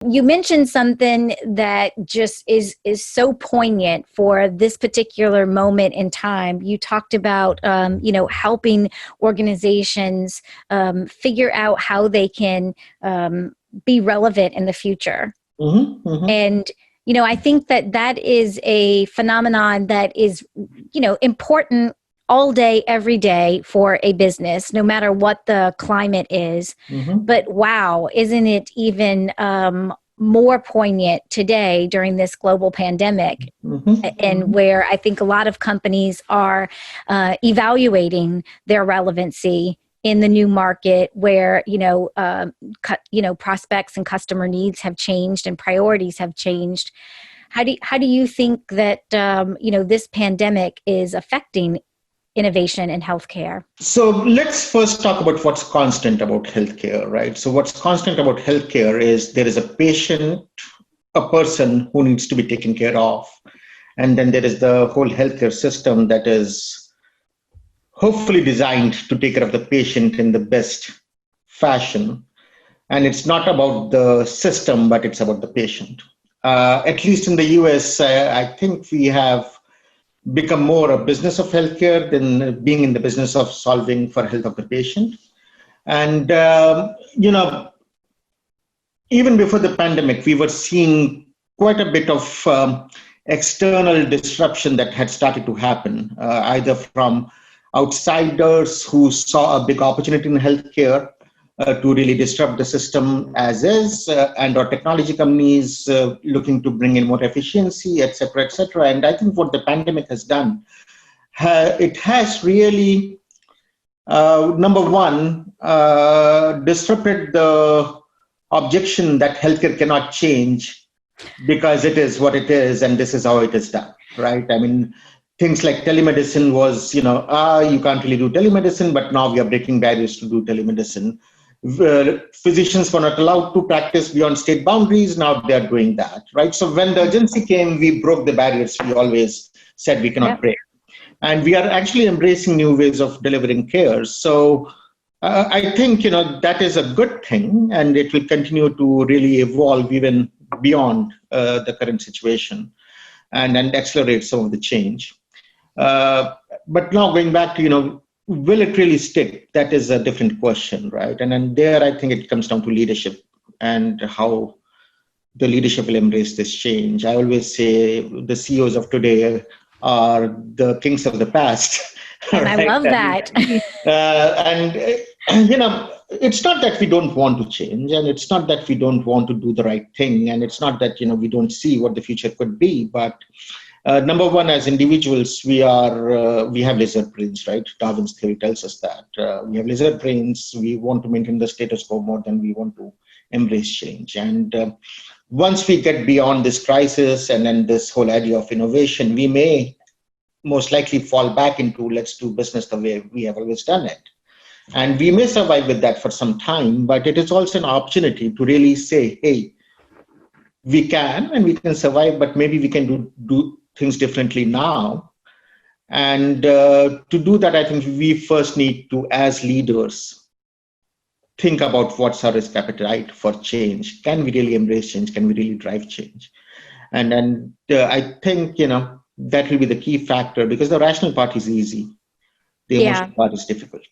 you mentioned something that just is so poignant for this particular moment in time. You talked about, helping organizations figure out how they can be relevant in the future. Mm-hmm, mm-hmm. And, I think that is a phenomenon that is, important all day, every day for a business, no matter what the climate is. Mm-hmm. But wow, isn't it even more poignant today during this global pandemic? Mm-hmm. And where I think a lot of companies are evaluating their relevancy in the new market, where prospects and customer needs have changed and priorities have changed. How do you think that this pandemic is affecting innovation in healthcare? So let's first talk about what's constant about healthcare, right? So what's constant about healthcare is there is a patient, a person who needs to be taken care of. And then there is the whole healthcare system that is hopefully designed to take care of the patient in the best fashion. And it's not about the system, but it's about the patient. At least in the US, I think we have become more a business of healthcare than being in the business of solving for health of the patient. And, even before the pandemic, we were seeing quite a bit of external disruption that had started to happen, either from outsiders who saw a big opportunity in healthcare to really disrupt the system as is, and or technology companies looking to bring in more efficiency, et cetera, et cetera. And I think what the pandemic has done, it has really, number one, disrupted the objection that healthcare cannot change because it is what it is and this is how it is done, right? I mean, things like telemedicine was, you can't really do telemedicine, but now we are breaking barriers to do telemedicine. Physicians were not allowed to practice beyond state boundaries. Now they are doing that, right? So when the urgency came, we broke the barriers we always said we cannot break. And we are actually embracing new ways of delivering care. So I think, that is a good thing, and it will continue to really evolve even beyond the current situation and accelerate some of the change. But now going back to, will it really stick? That is a different question, right? And then there, I think it comes down to leadership and how the leadership will embrace this change. I always say the CEOs of today are the kings of the past. And right? I love that. It's not that we don't want to change, and it's not that we don't want to do the right thing, and it's not that, we don't see what the future could be, but number one, as individuals, we have lizard brains, right? Darwin's theory tells us that we have lizard brains. We want to maintain the status quo more than we want to embrace change. And once we get beyond this crisis and then this whole idea of innovation, we may most likely fall back into let's do business the way we have always done it. And we may survive with that for some time, but it is also an opportunity to really say, hey, we can survive, but maybe we can do things differently now. And to do that, I think we first need to, as leaders, think about what's our risk appetite for change. Can we really embrace change? Can we really drive change? And then I think, that will be the key factor, because the rational part is easy. The emotional part is difficult.